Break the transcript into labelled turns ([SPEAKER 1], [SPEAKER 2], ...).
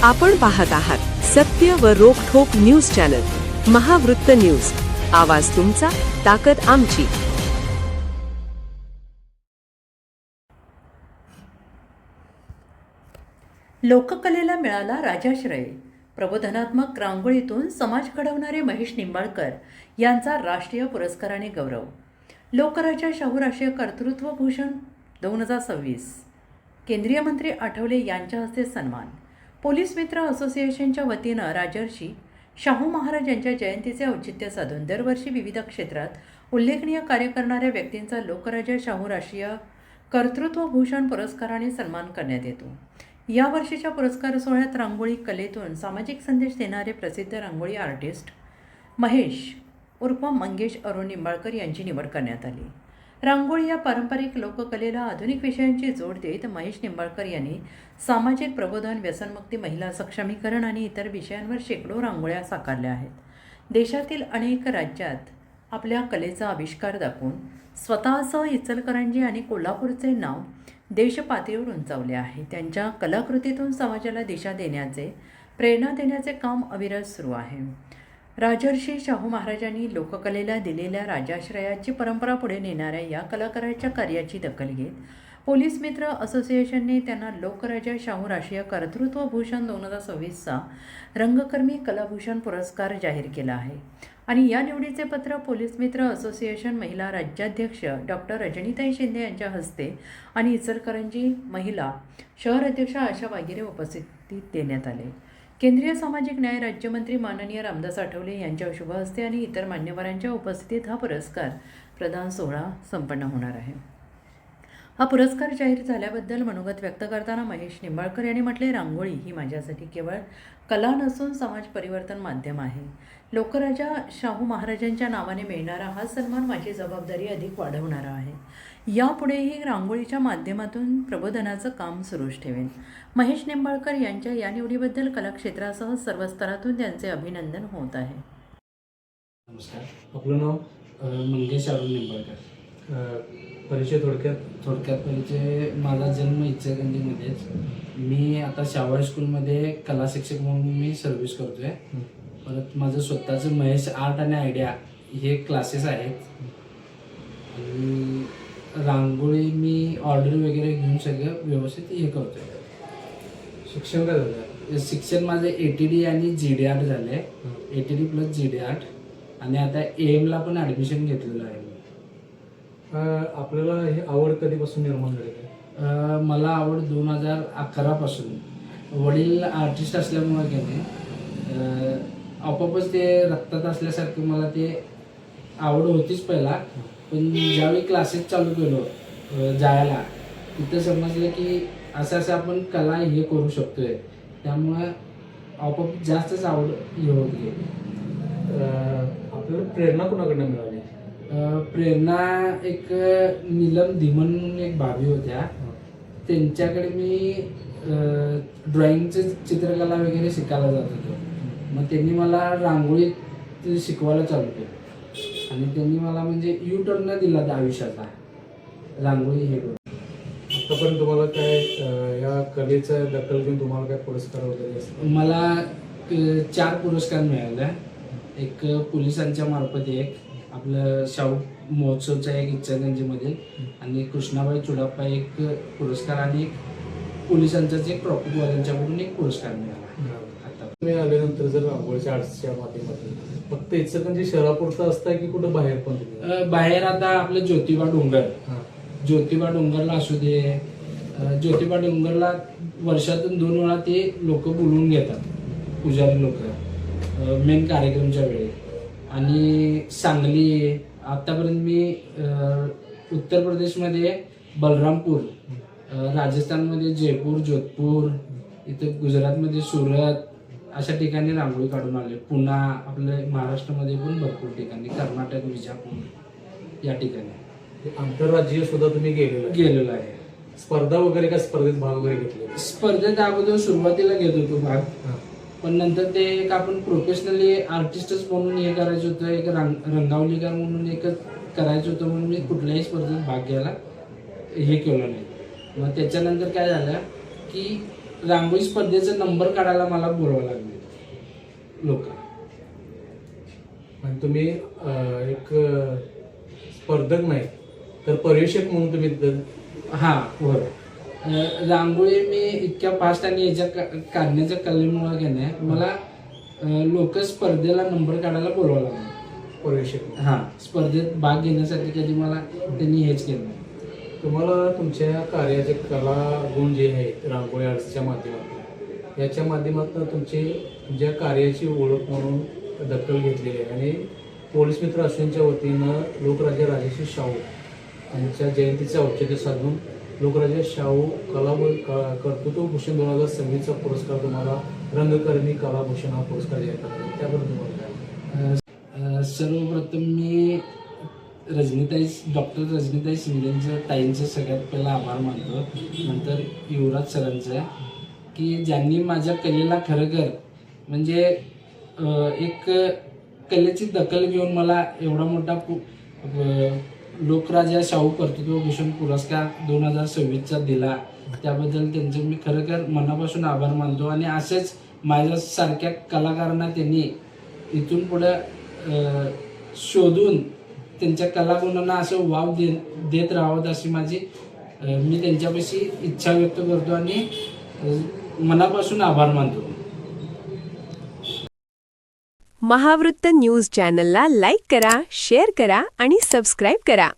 [SPEAKER 1] आपण पाहत आहात सत्य व रोखठोक न्यूज चॅनल महावृत्त न्यूज. आवाज तुमचा, ताकद आमची.
[SPEAKER 2] लोककलेला मिळाला राजाश्रय. प्रबोधनात्मक रांगोळीतून समाज घडवणारे महेश निंबाळकर यांचा राष्ट्रीय पुरस्काराने गौरव. लोकराजा शाहू राष्ट्रीय कर्तृत्व भूषण 2026. केंद्रीय मंत्री आठवले यांच्या हस्ते सन्मान. पोलीस मित्र असोसिएशनच्या वतीनं राजर्षी शाहू महाराज यांच्या जयंतीचे औचित्य साधून दरवर्षी विविध क्षेत्रात उल्लेखनीय कार्य करणाऱ्या व्यक्तींचा लोकराजा शाहू राष्ट्रीय कर्तृत्व भूषण पुरस्काराने सन्मान करण्यात येतो. या वर्षीच्या पुरस्कार सोहळ्यात रांगोळी कलेतून सामाजिक संदेश देणारे प्रसिद्ध रांगोळी आर्टिस्ट महेश उर्फ मंगेश अरुण निंबाळकर यांची निवड करण्यात आली. रांगोळी या पारंपरिक लोककलेला आधुनिक विषयांची जोड देत महेश निंबाळकर यांनी सामाजिक प्रबोधन, व्यसनमुक्ती, महिला सक्षमीकरण आणि इतर विषयांवर शेकडो रांगोळ्या साकारल्या आहेत. देशातील अनेक राज्यात आपल्या कलेचा आविष्कार दाखवून स्वतःसह इचलकरंजी आणि कोल्हापूरचे नाव देशपातळीवर उंचावले आहे. त्यांच्या कलाकृतीतून समाजाला दिशा देण्याचे, प्रेरणा देण्याचे काम अविरत सुरू आहे. राजर्षी शाहू महाराजांनी लोककलेला दिलेल्या राजाश्रयाची परंपरा पुढे नेणाऱ्या या कलाकाराच्या कार्याची दखल घेत पोलीस मित्र असोसिएशनने त्यांना लोकराजा शाहू राष्ट्रीय कर्तृत्व भूषण 2026चा रंगकर्मी कलाभूषण पुरस्कार जाहीर केला आहे. आणि या निवडीचे पत्र पोलीस मित्र असोसिएशन महिला राज्याध्यक्ष डॉक्टर रजनीताई शिंदे यांच्या हस्ते आणि इचलकरंजी महिला शहर अध्यक्ष आशा वागिरे उपस्थितीत देण्यात आले. केंद्रीय सामाजिक न्याय राज्यमंत्री माननीय रामदास आठवले यांच्या शुभ हस्ते आणि इतर मान्यवरांच्या उपस्थितीत हा पुरस्कार प्रदान सोहळा संपन्न होणार आहे. हा पुरस्कार जाहीर झाल्याबद्दल मनोगत व्यक्त करताना महेश निंबाळकर यांनी म्हटले, रांगोळी ही माझ्यासाठी केवळ कला नसून समाज परिवर्तन माध्यम आहे. लोकराजा शाहू महाराजांच्या नावाने मिळणारा हा सन्मान माझी जबाबदारी अधिक वाढवणारा आहे. यापुढेही रांगोळीच्या माध्यमातून प्रबोधनाचं काम सुरूच ठेवेन. महेश निंबाळकर यांच्या या निवडीबद्दल कलाक्षेत्रासह सर्व स्तरातून त्यांचे अभिनंदन होत आहे.
[SPEAKER 3] नमस्कार, आपलं नाव?
[SPEAKER 4] मंगेश अरुण निंबाळकर.
[SPEAKER 3] परिचय
[SPEAKER 4] थोडक्यात परिचय, माझा जन्म इचलकरंजीमध्येच. मी आता शाहू हायस्कूलमध्ये कला शिक्षक म्हणून मी सर्व्हिस करतोय. परत माझं स्वतःचं महेश आर्ट आणि आयडिया हे क्लासेस आहेत. आणि रांगोळी मी ऑर्डर वगैरे घेऊन सगळं व्यवस्थित हे करतोय.
[SPEAKER 3] शिक्षण काय झालं?
[SPEAKER 4] शिक्षण माझं ATD आणि GD आर्ट झालं आहे. ATD plus GD art. आणि आता AM पण ॲडमिशन घेतलेलं आहे.
[SPEAKER 3] आपल्याला ही आवड कधीपासून निर्माण झाली?
[SPEAKER 4] मला आवड 2011 पासून. वडील आर्टिस्ट असल्यामुळे की नाही आपोआपच ते रक्तात असल्यासारखं मला ते आवड होतीच पहिला. पण ज्यावेळी क्लासेस चालू केलो जायला, तिथं समजलं की असं आपण कला हे करू शकतोय. त्यामुळं आपोआप जास्तच आवड हे होत गेली.
[SPEAKER 3] आपल्याला प्रेरणा कोणाकडनं मिळाली?
[SPEAKER 4] प्रेरणा एक नीलम धीमन म्हणून एक भाभी होत्या, त्यांच्याकडे मी ड्रॉइंगचं चित्रकला वगैरे शिकायला जात होतो. मग त्यांनी मला रांगोळी शिकवायला चालू केलं. आणि त्यांनी मला म्हणजे U-टर्न दिला त्या आयुष्याचा, रांगोळी हे करून.
[SPEAKER 3] आतापर्यंत तुम्हाला काय या कलेचं दखल घेऊन तुम्हाला काय पुरस्कार वगैरे असतात?
[SPEAKER 4] मला 4 पुरस्कार मिळाले. एक पोलिसांच्या मार्फत, एक आपलं शाहू महोत्सवचा एक इचलकरंजीमध्ये, आणि कृष्णाबाई चुडाप्पा एक पुरस्कार, आणि एक पोलिसांचाच एक ट्रॉफिकवाल्यांच्याकडून एक पुरस्कार मिळाला.
[SPEAKER 3] तुम्ही आल्यानंतर जर रांगोळीच्या आर्ट्सच्या माध्यमातून फक्त इचलकरंजी शहरापुरतं असतं की कुठं बाहेर पण?
[SPEAKER 4] बाहेर आता आपलं ज्योतिबा डोंगरला असू दे. ज्योतिबा डोंगरला वर्षातून 2 वेळा ते लोक बोलवून घेतात, पुजारी लोक, मेन कार्यक्रमच्या वेळी. आणि सांगली, आतापर्यंत मी उत्तर प्रदेशमध्ये बलरामपूर, राजस्थानमध्ये जयपूर, जोधपूर, इथं गुजरातमध्ये सुरत, अशा ठिकाणी रांगोळी काढून आले. पुन्हा आपल्या महाराष्ट्रामध्ये पण भरपूर ठिकाणी, कर्नाटक, विजापूर या ठिकाणी.
[SPEAKER 3] आंतरराज्यीय सुद्धा तुम्ही
[SPEAKER 4] गेलेलो आहे.
[SPEAKER 3] स्पर्धा वगैरे का स्पर्धेत भाग वगैरे घेतले?
[SPEAKER 4] स्पर्धेत अगोदर सुरुवातीला घेत होतो भाग, पण नंतर ते एक आपण प्रोफेशनली आर्टिस्टच म्हणून हे करायचं होतं, एक रंगावलीकार म्हणून एक करायचं होतं, म्हणून मी कुठल्याही स्पर्धेत भाग घ्यायला हे केलं नाही. मग त्याच्यानंतर काय झालं की रांगोळी स्पर्धेचा नंबर काढायला मला बोलवावं लागले लोक.
[SPEAKER 3] आणि तुम्ही एक स्पर्धक नाही तर पर्यवेक्षक म्हणून तुम्ही
[SPEAKER 4] हां होय. रांगोळी मी इतक्या फास्ट आणि याच्या काढण्याच्या कलेमुळे की नाही मला लोक स्पर्धेला नंबर काढायला बोलवावं लागलं.
[SPEAKER 3] पर्यवेक्षक.
[SPEAKER 4] हां, स्पर्धेत भाग घेण्यासाठी कधी मला त्यांनी हेच केलं.
[SPEAKER 3] तुम्हाला तुमच्या कार्याचे कला गुण जे आहेत रांगोळी आर्ट्सच्या माध्यमातून याच्या माध्यमातून तुमच्या कार्याची ओळख म्हणून दखल घेतलेली आहे आणि पोलीस मित्र असण्याच्या वतीनं लोकराजा राजर्षी शाहू यांच्या जयंतीचे औचित्य साधून लोकराजा शाहू कर्तृत्व भूषण 2026चा पुरस्कार तुम्हाला रंगकर्मी कलाभूषण हा पुरस्कार जाहीर करण्यात आला. त्याबद्दल तुम्हाला काय?
[SPEAKER 4] सर्वप्रथम मी डॉक्टर रजनीताई शिंदेंचं ताईंचं सगळ्यात पहिला आभार मानतो. नंतर युवराज सरांचं की ज्यांनी माझ्या कलेला खरंखर म्हणजे एक कलेची दखल घेऊन मला एवढा मोठा लोकराजा शाहू कर्तृत्वभूषण पुरस्कार 2026चा दिला. त्याबद्दल त्यांचे मी खरंखर मनापासून आभार मानतो. आणि असेच माझ्यासारख्या कलाकारांना त्यांनी इथून पुढं शोधून त्यांच्या कलागुणांना असं वाव देत राहावं अशी मी त्यांच्यापाशी इच्छा व्यक्त करतो आणि मनापासून आभार मानतो.
[SPEAKER 1] महावृत्त न्यूज चॅनलला लाईक करा, शेअर करा आणि सबस्क्राईब करा.